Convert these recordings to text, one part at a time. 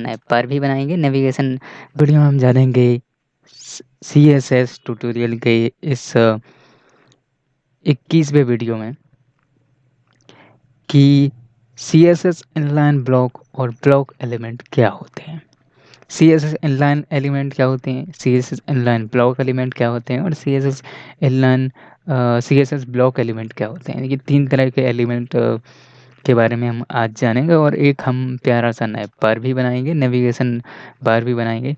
App पर भी बनाएँगे। नेविगेशन वीडियो में हम जानेंगे CSS ट्यूटोरियल के इस 21वें वीडियो में कि CSS इनलाइन ब्लॉक और ब्लॉक एलिमेंट क्या होते हैं। CSS इनलाइन एलिमेंट क्या होते हैं, CSS इनलाइन ब्लॉक एलिमेंट क्या होते हैं और CSS ब्लॉक एलिमेंट क्या होते हैं। ये 3 तरह के एलिमेंट के बारे में हम आज जानेंगे और एक हम प्यारा सा नैप बार भी बनाएँगे, नेविगेशन बार भी बनाएँगे।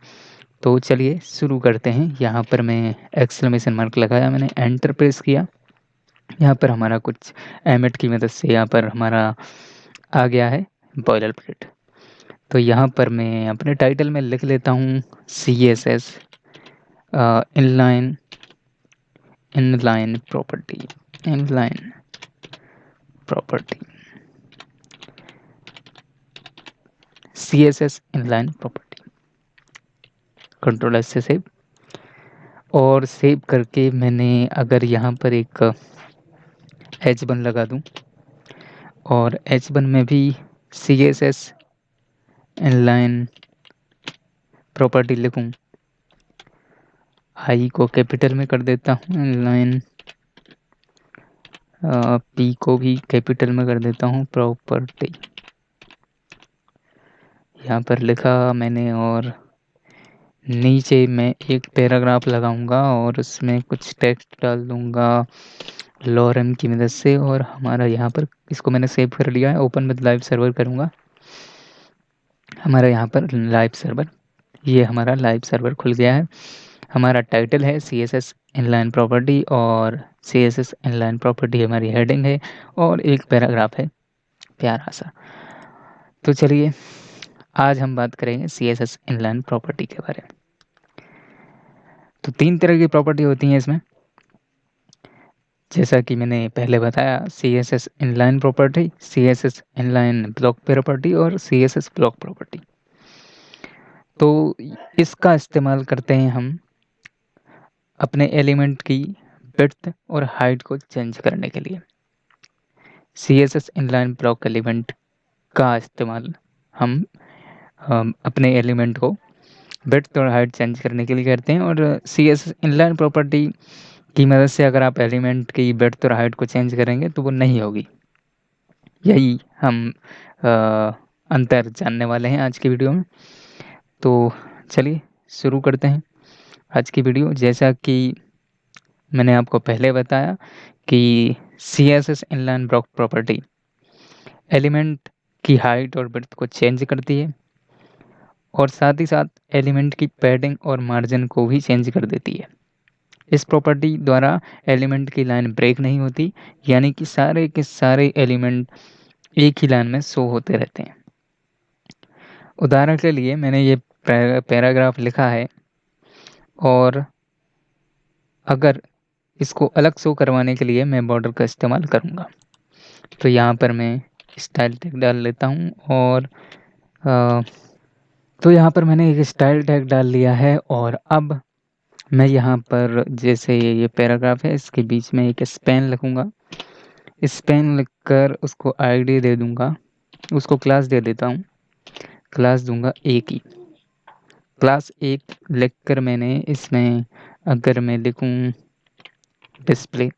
तो चलिए शुरू करते हैं। यहाँ पर मैं एक्सक्लेमेशन मार्क लगाया, मैंने एंटर प्रेस किया। यहाँ पर हमारा कुछ एमिट की मदद से यहाँ पर हमारा आ गया है बॉयलर प्लेट। तो यहाँ पर मैं अपने टाइटल में लिख लेता हूँ CSS inline property, inline property, CSS inline property. Control S से सेव, और सेव करके मैंने अगर यहाँ पर एक H1 लगा दूँ और H1 में भी CSS इनलाइन प्रॉपर्टी लिखूँ, आई को कैपिटल में कर देता हूँ, इनलाइन P को भी कैपिटल में कर देता हूँ, प्रॉपर्टी यहाँ पर लिखा मैंने, और नीचे मैं एक पैराग्राफ लगाऊंगा और उसमें कुछ टेक्स्ट डाल दूंगा लॉरेम की मदद से। और हमारा यहाँ पर इसको मैंने सेव कर लिया है, ओपन विद लाइव सर्वर करूँगा। हमारा यहाँ पर लाइव सर्वर, ये हमारा लाइव सर्वर खुल गया है। हमारा टाइटल है CSS इनलाइन प्रॉपर्टी और CSS इनलाइन प्रॉपर्टी हमारी हेडिंग है और एक पैराग्राफ है प्यारा सा। तो चलिए आज हम बात करेंगे CSS इनलाइन प्रॉपर्टी के बारे में। तो 3 तरह की प्रॉपर्टी होती हैं इसमें, जैसा कि मैंने पहले बताया, CSS inline property, CSS inline block property और CSS ब्लॉक प्रॉपर्टी। तो इसका इस्तेमाल करते हैं हम अपने एलिमेंट की विड्थ और हाइट को चेंज करने के लिए। CSS इनलाइन ब्लॉक एलिमेंट का इस्तेमाल हम अपने एलिमेंट को विड्थ और हाइट चेंज करने के लिए करते हैं। और CSS इनलाइन प्रॉपर्टी की मदद से अगर आप एलिमेंट की विड्थ और हाइट को चेंज करेंगे तो वो नहीं होगी। यही हम अंतर जानने वाले हैं आज की वीडियो में। तो चलिए शुरू करते हैं आज की वीडियो। जैसा कि मैंने आपको पहले बताया कि CSS inline block property element की हाइट और विड्थ को चेंज करती है और साथ ही साथ एलिमेंट की पैडिंग और मार्जिन को भी चेंज कर देती है। इस प्रॉपर्टी द्वारा एलिमेंट की लाइन ब्रेक नहीं होती, यानी कि सारे के सारे एलिमेंट एक ही लाइन में शो होते रहते हैं। उदाहरण के लिए मैंने ये पैराग्राफ लिखा है और अगर इसको अलग शो करवाने के लिए मैं बॉर्डर का इस्तेमाल करूँगा। तो यहाँ पर मैं स्टाइल टैग डाल लेता हूँ और तो यहाँ पर मैंने एक स्टाइल टैग डाल लिया है। और अब मैं यहाँ पर जैसे ये पैराग्राफ है, इसके बीच में एक स्पैन लिखूँगा। स्पैन लिखकर उसको आईडी दे दूँगा, उसको क्लास दे देता हूँ, क्लास दूंगा ए की। क्लास 1 लिखकर मैंने इसमें अगर मैं लिखूं डिस्प्ले,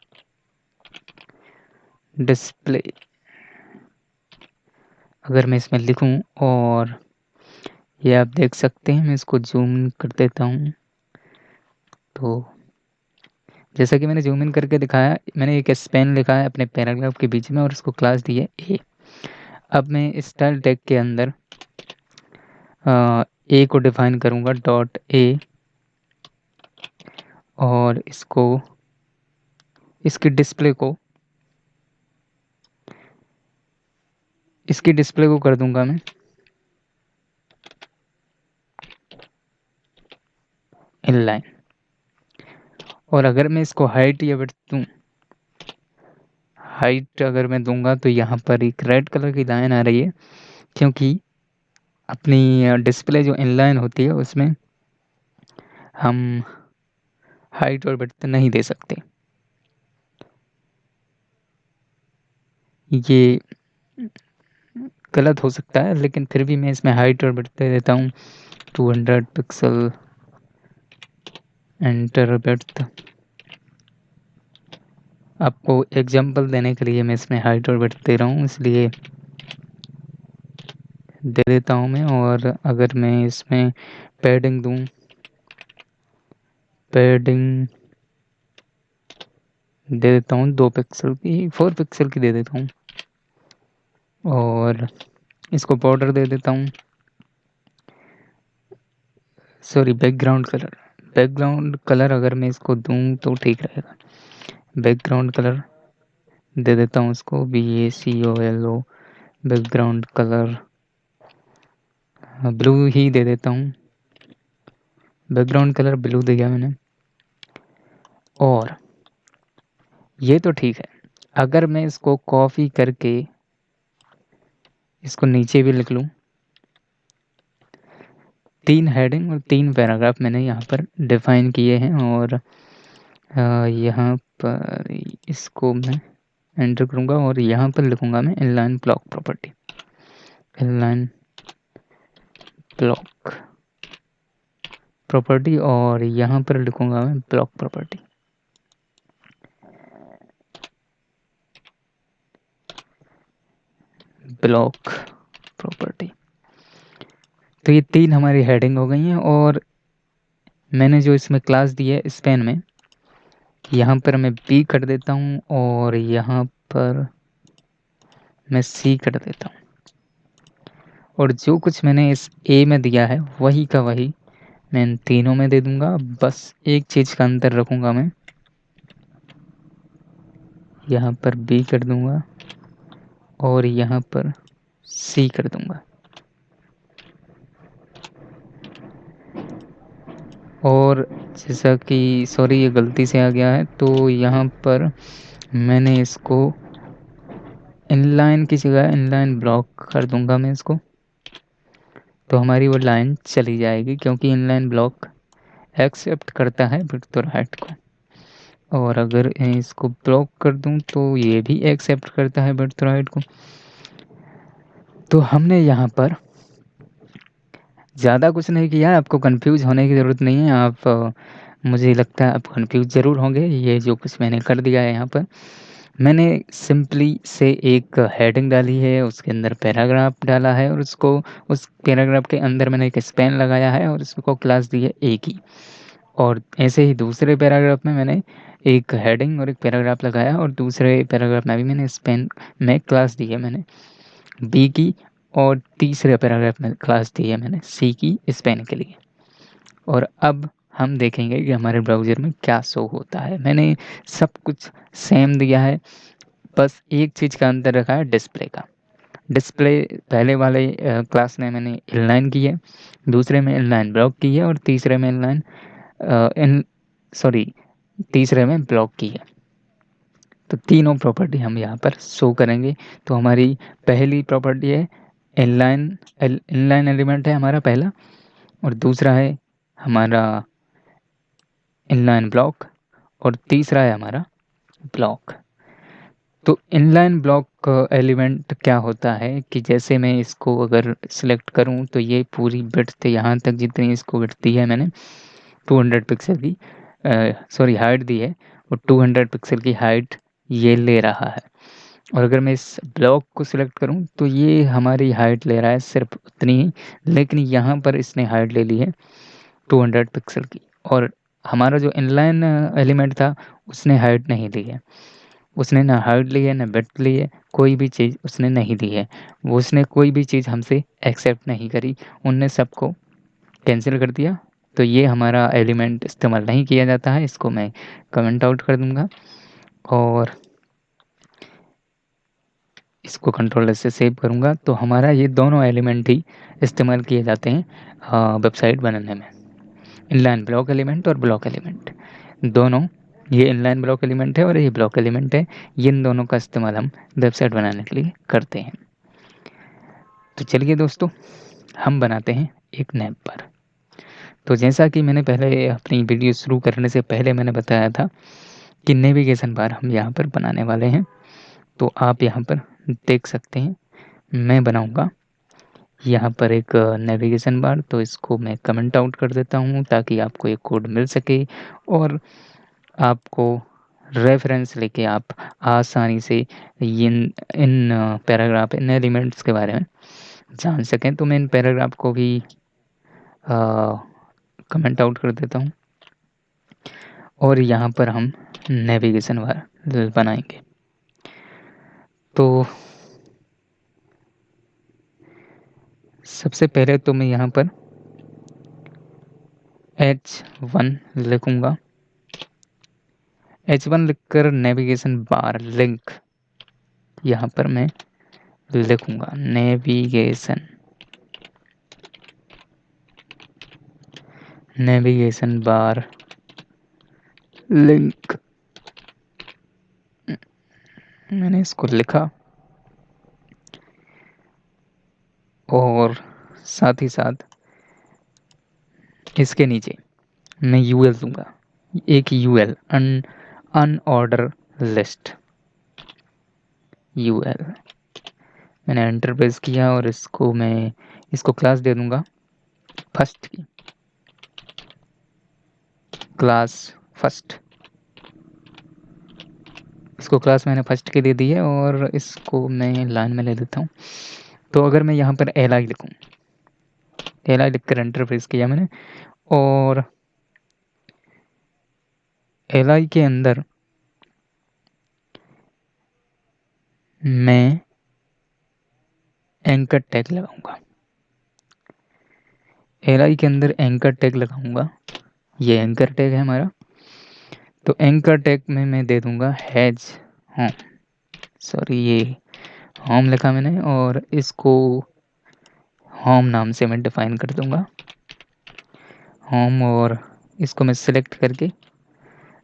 अगर मैं इसमें लिखूं, और ये आप देख सकते हैं, मैं इसको जूम कर देता हूं। तो जैसा कि मैंने जूम इन करके दिखाया, मैंने एक स्पैन लिखा है अपने पैराग्राफ के बीच में और उसको क्लास दी है ए। अब मैं स्टाइल टैग के अंदर ए को डिफाइन करूंगा डॉट ए, और इसकी डिस्प्ले को कर दूंगा मैं इनलाइन। और अगर मैं इसको हाइट या विड्थ दूं, हाइट अगर मैं दूंगा तो यहाँ पर एक रेड कलर की लाइन आ रही है, क्योंकि अपनी डिस्प्ले जो इनलाइन होती है उसमें हम हाइट और विड्थ नहीं दे सकते। ये गलत हो सकता है, लेकिन फिर भी मैं इसमें हाइट और विड्थ दे देता हूँ 200 पिक्सल, एंटर विड्थ। आपको एग्जांपल देने के लिए मैं इसमें हाइट और विड्थ दे रहा हूँ, इसलिए दे देता हूँ मैं। और अगर मैं इसमें पैडिंग दूँ, पैडिंग दे देता हूँ 2 पिक्सल की, 4 पिक्सल की दे देता हूँ। और इसको बॉर्डर दे देता हूँ, sorry background colour. Background colour अगर मैं इसको दूँ तो ठीक रहेगा। बैकग्राउंड कलर दे देता हूँ इसको BACOLO, बैकग्राउंड कलर ब्लू ही दे देता हूँ। बैकग्राउंड कलर ब्लू दिया मैंने। और ये तो ठीक है। अगर मैं इसको कॉपी करके इसको नीचे भी लिख लूँ, 3 हेडिंग और 3 पैराग्राफ मैंने यहाँ पर डिफाइन किए हैं। और यहाँ पर इसको मैं एंटर करूँगा और यहाँ पर लिखूँगा मैं inline block property, inline block property. और यहाँ पर लिखूँगा मैं ब्लॉक प्रॉपर्टी, ब्लॉक प्रॉपर्टी। तो ये 3 हमारी हेडिंग हो गई हैं। और मैंने जो इसमें क्लास दी है स्पैन में, यहाँ पर मैं B कर देता हूँ और यहाँ पर मैं C कर देता हूँ। और जो कुछ मैंने इस A में दिया है वही का वही मैं इन तीनों में दे दूंगा। बस एक चीज़ का अंतर रखूँगा मैं, यहाँ पर B कर दूंगा और यहाँ पर C कर दूंगा। और जैसा कि सॉरी ये गलती से आ गया है, तो यहाँ पर मैंने इसको इनलाइन की जगह इनलाइन ब्लॉक कर दूंगा मैं इसको। तो हमारी वो लाइन चली जाएगी, क्योंकि इनलाइन ब्लॉक एक्सेप्ट करता है विड्थ और हाइट को। और अगर इसको ब्लॉक कर दूं तो ये भी एक्सेप्ट करता है विड्थ और हाइट को। तो हमने यहाँ पर ज़्यादा कुछ नहीं किया है। आपको कंफ्यूज होने की ज़रूरत नहीं है। आप मुझे लगता है आप कंफ्यूज ज़रूर होंगे। ये जो कुछ मैंने कर दिया है यहाँ पर, मैंने सिंपली से एक हेडिंग डाली है, उसके अंदर पैराग्राफ डाला है और उसको उस पैराग्राफ के अंदर मैंने एक स्पैन लगाया है और उसको क्लास दी है A की। और ऐसे ही दूसरे पैराग्राफ में मैंने एक हेडिंग और एक पैराग्राफ लगाया और दूसरे पैराग्राफ में भी मैंने स्पैन में क्लास दी है मैंने B की। और तीसरे पैराग्राफ में क्लास दी है मैंने C की स्पैन के लिए। और अब हम देखेंगे कि हमारे ब्राउज़र में क्या शो होता है। मैंने सब कुछ सेम दिया है, बस एक चीज़ का अंतर रखा है डिस्प्ले का। डिस्प्ले पहले वाले क्लास में मैंने इनलाइन की है, दूसरे में इनलाइन ब्लॉक की है और तीसरे में इनलाइन तीसरे में ब्लॉक की है। तो तीनों प्रॉपर्टी हम यहाँ पर शो करेंगे। तो हमारी पहली प्रॉपर्टी है इनलाइन एलिमेंट है हमारा पहला, और दूसरा है हमारा इनलाइन ब्लॉक, और तीसरा है हमारा ब्लॉक। तो इनलाइन ब्लॉक एलिमेंट क्या होता है कि जैसे मैं इसको अगर सिलेक्ट करूं तो ये पूरी विड्थ यहाँ तक जितनी इसको विड्थ दी है मैंने 200 पिक्सल की हाइट दी है, वो 200 पिक्सल की हाइट ये ले रहा है। और अगर मैं इस ब्लॉक को सिलेक्ट करूं तो ये हमारी हाइट ले रहा है सिर्फ उतनी ही, लेकिन यहाँ पर इसने हाइट ले ली है 200 पिक्सल की। और हमारा जो इनलाइन एलिमेंट था उसने हाइट नहीं ली है, उसने ना हाइट ली है ना विड्थ ली है, कोई भी चीज़ उसने नहीं दी है। वो उसने कोई भी चीज़ हमसे एक्सेप्ट नहीं करी, उनने सबको कैंसिल कर दिया। तो ये हमारा एलिमेंट इस्तेमाल नहीं किया जाता है, इसको मैं कमेंट आउट कर दूंगा और इसको कंट्रोल से सेव करूँगा। तो हमारा ये दोनों एलिमेंट ही इस्तेमाल किए जाते हैं वेबसाइट बनाने में, इनलाइन ब्लॉक एलिमेंट और ब्लॉक एलिमेंट दोनों। ये इनलाइन ब्लॉक एलिमेंट है और ये ब्लॉक एलिमेंट है, इन दोनों का इस्तेमाल हम वेबसाइट बनाने के लिए करते हैं। तो चलिए दोस्तों, हम बनाते हैं एक नैव बार। तो जैसा कि मैंने पहले अपनी वीडियो शुरू करने से पहले मैंने बताया था कि नेविगेशन बार हम यहाँ पर बनाने वाले हैं। तो आप यहाँ पर देख सकते हैं मैं बनाऊंगा यहाँ पर एक नेविगेशन बार, तो इसको मैं कमेंट आउट कर देता हूँ ताकि आपको एक कोड मिल सके और आपको रेफरेंस लेके आप आसानी से इन इन पैराग्राफ, इन एलिमेंट्स के बारे में जान सकें। तो मैं इन पैराग्राफ को भी कमेंट आउट कर देता हूँ और यहाँ पर हम नेविगेशन बार बनाएंगे। तो सबसे पहले तो मैं यहाँ पर H1 लिखूंगा। H1 लिखकर नेविगेशन बार लिंक यहाँ पर मैं लिखूंगा, नेविगेशन बार लिंक। मैंने इसको लिखा और साथ ही साथ इसके नीचे मैं यूएल दूंगा, एक यूएल, अनऑर्डर लिस्ट यूएल। मैंने एंटर प्रेस किया और इसको क्लास दे दूंगा फर्स्ट की, क्लास फर्स्ट। इसको क्लास मैंने फर्स्ट की दे दी है और इसको मैं लाइन में ले देता हूँ। तो अगर मैं यहाँ पर li लिखूँ, li लिखकर एंटर प्रेस किया मैंने और li के अंदर मैं एंकर टैग लगाऊंगा, li के अंदर एंकर टैग लगाऊंगा। ये एंकर टैग है हमारा। तो एंकर टैग में मैं दे दूंगा हैज होम, सॉरी ये होम लिखा मैंने और इसको होम नाम से मैं डिफाइन कर दूंगा होम। और इसको मैं सिलेक्ट करके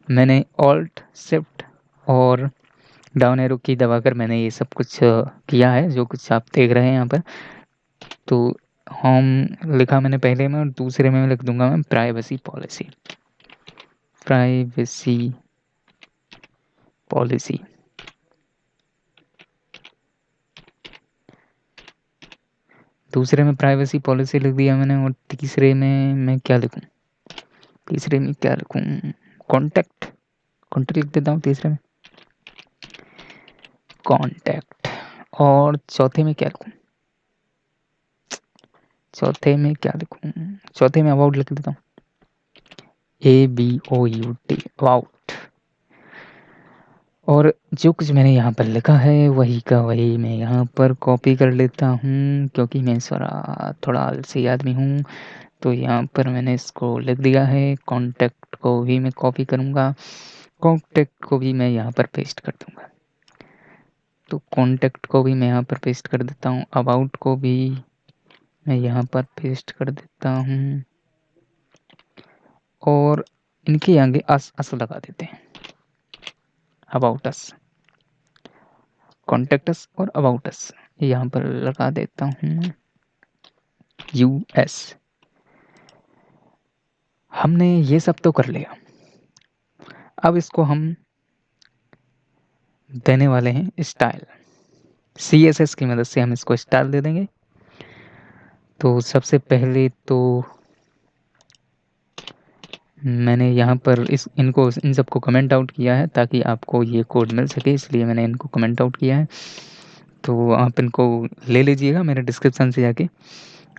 मैंने ऑल्ट शिफ्ट और डाउन एरो की दबाकर मैंने ये सब कुछ किया है, जो कुछ आप देख रहे हैं यहाँ पर। तो होम लिखा मैंने पहले में और दूसरे में लिख दूंगा मैं प्राइवेसी पॉलिसी, प्राइवेसी पॉलिसी। दूसरे में प्राइवेसी पॉलिसी लिख दिया मैंने और तीसरे में मैं क्या लिखूं, तीसरे में क्या लिखूं, कॉन्टैक्ट, कॉन्टैक्ट लिख देता हूँ तीसरे में, कॉन्टैक्ट। और चौथे में क्या लिखूं, चौथे में क्या लिखूं, चौथे में अबाउट लिख देता हूँ, ABOUT, अबाउट। और जो कुछ मैंने यहाँ पर लिखा है वही का वही मैं यहाँ पर कॉपी कर लेता हूँ, क्योंकि मैं थोड़ा आलसी आदमी हूँ। तो यहाँ पर मैंने इसको लिख दिया है। कॉन्टैक्ट को भी मैं कॉपी करूँगा, कॉन्टैक्ट को भी मैं यहाँ पर पेस्ट कर दूँगा। तो कॉन्टैक्ट को भी मैं यहाँ पर पेस्ट कर देता हूँ, अबाउट को भी मैं यहाँ पर पेस्ट कर देता हूँ और इनके आगे अस लगा देते हैं, अबाउट अस, कॉन्टैक्ट अस और अबाउट अस यहाँ पर लगा देता हूँ US। हमने ये सब तो कर लिया। अब इसको हम देने वाले हैं स्टाइल, CSS की मदद से हम इसको स्टाइल दे देंगे। तो सबसे पहले तो मैंने यहाँ पर इन सबको कमेंट आउट किया है ताकि आपको ये कोड मिल सके, इसलिए मैंने इनको कमेंट आउट किया है। तो आप इनको ले लीजिएगा मेरे डिस्क्रिप्शन से जाके।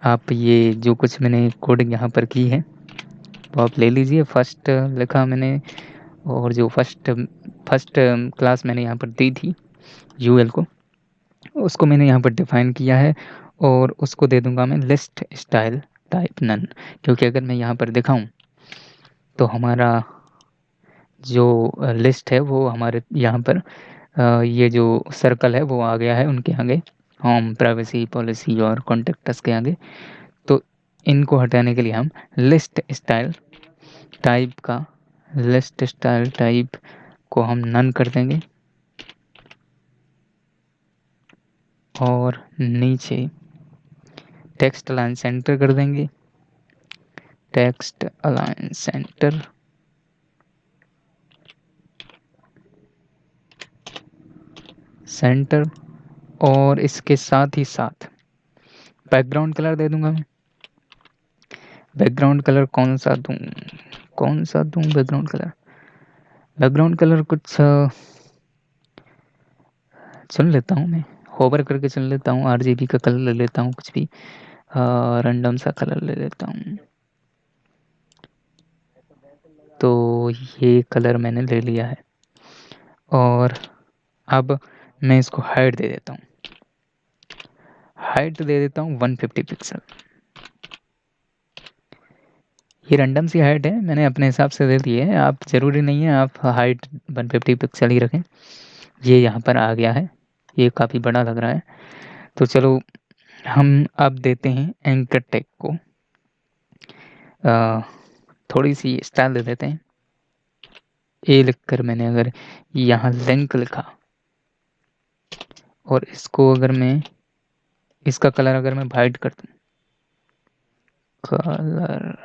आप ये जो कुछ मैंने कोडिंग यहाँ पर की है वो आप ले लीजिए। फर्स्ट लिखा मैंने और जो फर्स्ट क्लास मैंने यहाँ पर दी थी UL को, उसको मैंने यहाँ पर डिफाइन किया है और उसको दे दूंगा मैं लिस्ट स्टाइल टाइप नन। क्योंकि अगर मैं यहाँ पर दिखाऊं तो हमारा जो लिस्ट है वो हमारे यहाँ पर ये जो सर्कल है वो आ गया है उनके आगे, होम, प्राइवेसी पॉलिसी और कॉन्टेक्टस के आगे। तो इनको हटाने के लिए हम लिस्ट स्टाइल टाइप को हम नन कर देंगे और नीचे टेक्स्ट अलाइन सेंटर कर देंगे, टेक्स्ट अलाइन सेंटर और इसके साथ ही साथ बैकग्राउंड कलर दे दूंगा मैं। बैकग्राउंड कलर कौन सा दूं, कौन सा दूं बैकग्राउंड कलर? बैकग्राउंड कलर कुछ चुन लेता हूँ मैं, होवर करके चुन लेता हूँ, RGB का कलर ले लेता हूँ, कुछ भी रैंडम सा कलर ले लेता हूँ। तो ये कलर मैंने ले लिया है और अब मैं इसको हाइट दे देता हूँ। हाइट दे देता हूँ 150 पिक्सल। ये रैंडम सी हाइट है, मैंने अपने हिसाब से दे दी है, आप ज़रूरी नहीं है आप हाइट 150 पिक्सल ही रखें। ये यहाँ पर आ गया है, ये काफ़ी बड़ा लग रहा है। तो चलो हम अब देते हैं एंकर टैग को थोड़ी सी स्टाइल दे देते हैं। ए लिखकर मैंने अगर यहाँ लिंक लिखा और इसको अगर मैं, इसका कलर अगर मैं वाइट कर दूँ, कलर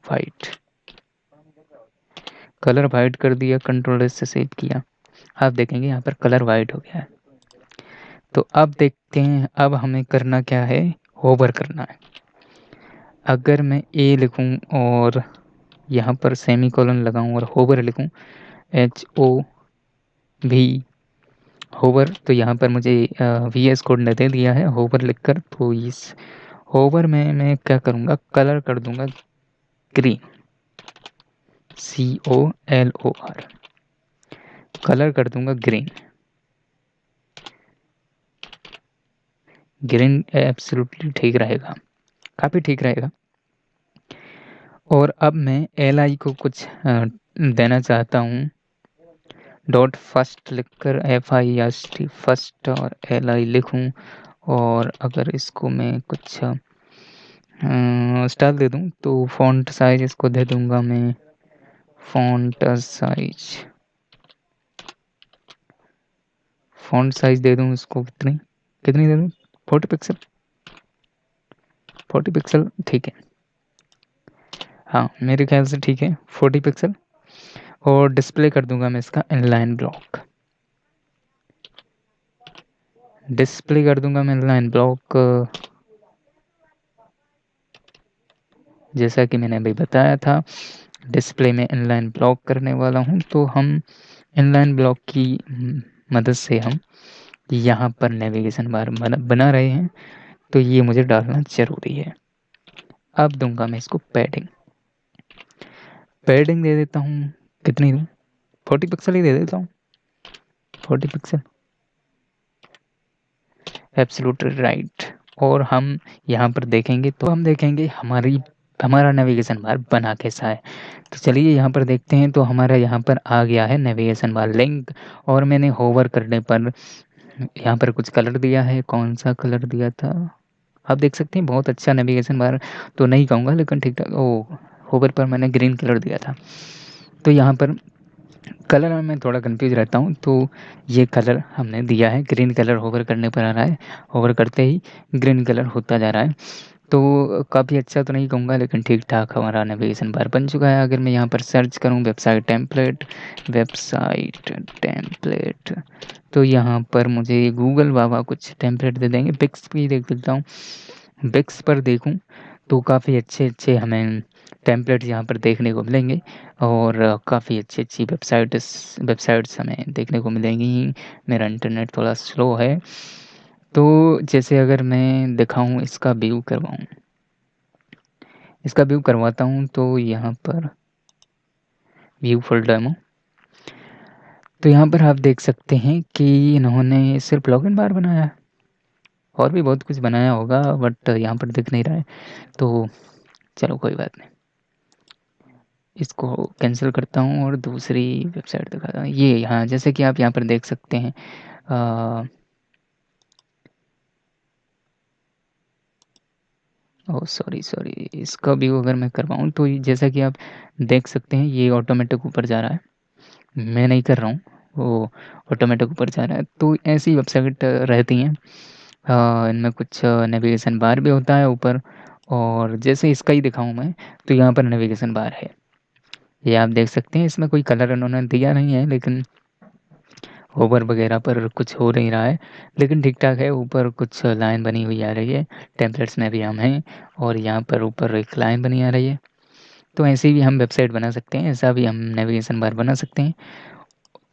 वाइट, कलर वाइट कर दिया, कंट्रोल एस से सेव किया, आप देखेंगे यहाँ पर कलर वाइट हो गया है। तो अब देखते हैं अब हमें करना क्या है, होवर करना है। अगर मैं ए लिखूं और यहाँ पर सेमी कोलन लगाऊं और होवर लिखूं, HOV होवर, तो यहाँ पर मुझे VS कोड ने दे दिया है होवर लिखकर। तो इस होवर में मैं क्या करूँगा, कलर कर दूंगा ग्रीन, COLOR, कलर कर दूंगा ग्रीन। ग्रीन एब्सोल्युटली ठीक रहेगा, काफ़ी ठीक रहेगा। और अब मैं LI को कुछ देना चाहता हूँ, डॉट फर्स्ट लिखकर FIST फर्स्ट और LI लिखूँ। और अगर इसको मैं कुछ स्टाइल दे दूँ तो फ़ॉन्ट साइज इसको दे दूँगा मैं, फ़ॉन्ट साइज, फ़ॉन्ट साइज दे दूँ इसको कितनी कितनी दे दूँ, 40 पिक्सल, 40 पिक्सल ठीक है। हाँ मेरे ख्याल से ठीक है 40 पिक्सल। और डिस्प्ले कर दूंगा मैं इसका इनलाइन ब्लॉक, डिस्प्ले कर दूंगा मैं इनलाइन ब्लॉक, जैसा कि मैंने अभी बताया था डिस्प्ले में इनलाइन ब्लॉक करने वाला हूँ। तो हम इनलाइन ब्लॉक की मदद से हम यहाँ पर नेविगेशन बार बना रहे हैं, तो ये मुझे डालना ज़रूरी है। अब दूंगा मैं इसको पैडिंग, पैडिंग दे देता हूँ, कितनी दूँ, 40 पिक्सल ही दे देता हूँ, 40 पिक्सल, एब्सोल्यूट राइट। और हम यहाँ पर देखेंगे तो हम देखेंगे हमारा नेविगेशन बार बना कैसा है। तो चलिए यहाँ पर देखते हैं, तो हमारा यहाँ पर आ गया है नेविगेशन बार लिंक। और मैंने होवर करने पर यहाँ पर कुछ कलर दिया है, कौन सा कलर दिया था आप देख सकते हैं, बहुत अच्छा नेविगेशन बार तो नहीं कहूँगा लेकिन ठीक ठाक। ओ, होवर पर मैंने ग्रीन कलर दिया था। तो यहाँ पर कलर में मैं थोड़ा कंफ्यूज रहता हूँ, तो ये कलर हमने दिया है, ग्रीन कलर होवर करने पर आ रहा है, होवर करते ही ग्रीन कलर होता जा रहा है। तो काफ़ी अच्छा तो नहीं कहूँगा लेकिन ठीक ठाक हमारा नेविगेशन बार बन चुका है। अगर मैं यहाँ पर सर्च करूँ वेबसाइट टेम्पलेट, वेबसाइट टेम्पलेट, तो यहाँ पर मुझे गूगल बाबा कुछ टेम्पलेट दे देंगे। बिक्स भी देख लेता हूँ, बिक्स पर देखूँ तो काफ़ी अच्छे अच्छे हमें टेम्पलेट्स यहाँ पर देखने को मिलेंगे और काफ़ी अच्छी अच्छी वेबसाइट्स हमें देखने को मिलेंगी। मेरा इंटरनेट थोड़ा स्लो है, तो जैसे अगर मैं दिखाऊँ, इसका व्यू करवाऊँ, इसका व्यू करवाता हूँ, तो यहाँ पर व्यू फुल डेमो, तो यहाँ पर आप देख सकते हैं कि इन्होंने सिर्फ लॉगिन बार बनाया है, और भी बहुत कुछ बनाया होगा बट यहाँ पर दिख नहीं रहा है। तो चलो कोई बात नहीं, इसको कैंसिल करता हूँ और दूसरी वेबसाइट दिखाता हूँ। ये यहाँ जैसे कि आप यहाँ पर देख सकते हैं, ओह सॉरी सॉरी, इसका व्यू अगर मैं करवाऊँ तो जैसा कि आप देख सकते हैं ये ऑटोमेटिक ऊपर जा रहा है, मैं नहीं कर रहा हूँ, वो ऑटोमेटिक ऊपर जा रहा है। तो ऐसी वेबसाइट रहती हैं, इनमें कुछ नेविगेशन बार भी होता है ऊपर। और जैसे इसका ही दिखाऊँ मैं, तो यहाँ पर नेविगेशन बार है, ये आप देख सकते हैं। इसमें कोई कलर इन्होंने दिया नहीं है लेकिन होवर वगैरह पर कुछ हो नहीं रहा है, लेकिन ठीक-ठाक है, ऊपर कुछ लाइन बनी हुई आ रही है, टेम्पलेट्स में भी हम हैं और यहाँ पर ऊपर एक लाइन बनी आ रही है। तो ऐसे भी हम वेबसाइट बना सकते हैं, ऐसा भी हम नेविगेशन बार बना सकते हैं।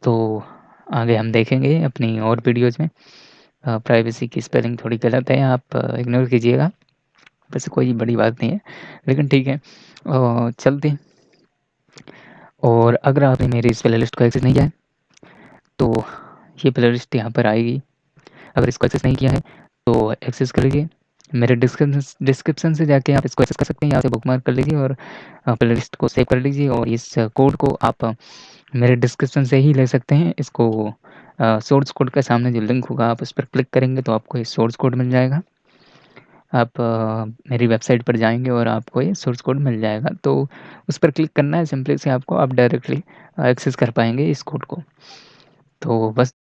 तो आगे हम देखेंगे अपनी और वीडियोज़ में। प्राइवेसी की स्पेलिंग थोड़ी गलत है, आप इग्नोर कीजिएगा। वैसे कोई बड़ी बात नहीं है, लेकिन ठीक है। चलते हैं। और अगर आपने मेरी इस प्लेलिस्ट को एक्सेस नहीं किया है, तो ये प्लेलिस्ट यहाँ पर आएगी। अगर इसको एक्सेस नहीं किया है, तो एक्सेस कर लीजिए। मेरे डिस्क्रिप्शन से जाके आप इसको एक्सेस कर सकते हैं, यहाँ से बुकमार्क कर लीजिए और प्लेलिस्ट को सेव कर लीजिए और इस कोड को आप मेरे डिस्क्रिप्शन से ही ले सकते हैं। इसको सोर्स कोड के सामने जो लिंक होगा, आप उस पर क्लिक करेंगे तो आपको ये सोर्स कोड मिल जाएगा। आप मेरी वेबसाइट पर जाएँगे और आपको ये सोर्स कोड मिल जाएगा। तो उस पर क्लिक करना है सिंपली से आपको, आप डायरेक्टली एक्सेस कर पाएँगे इस कोड को। तो बस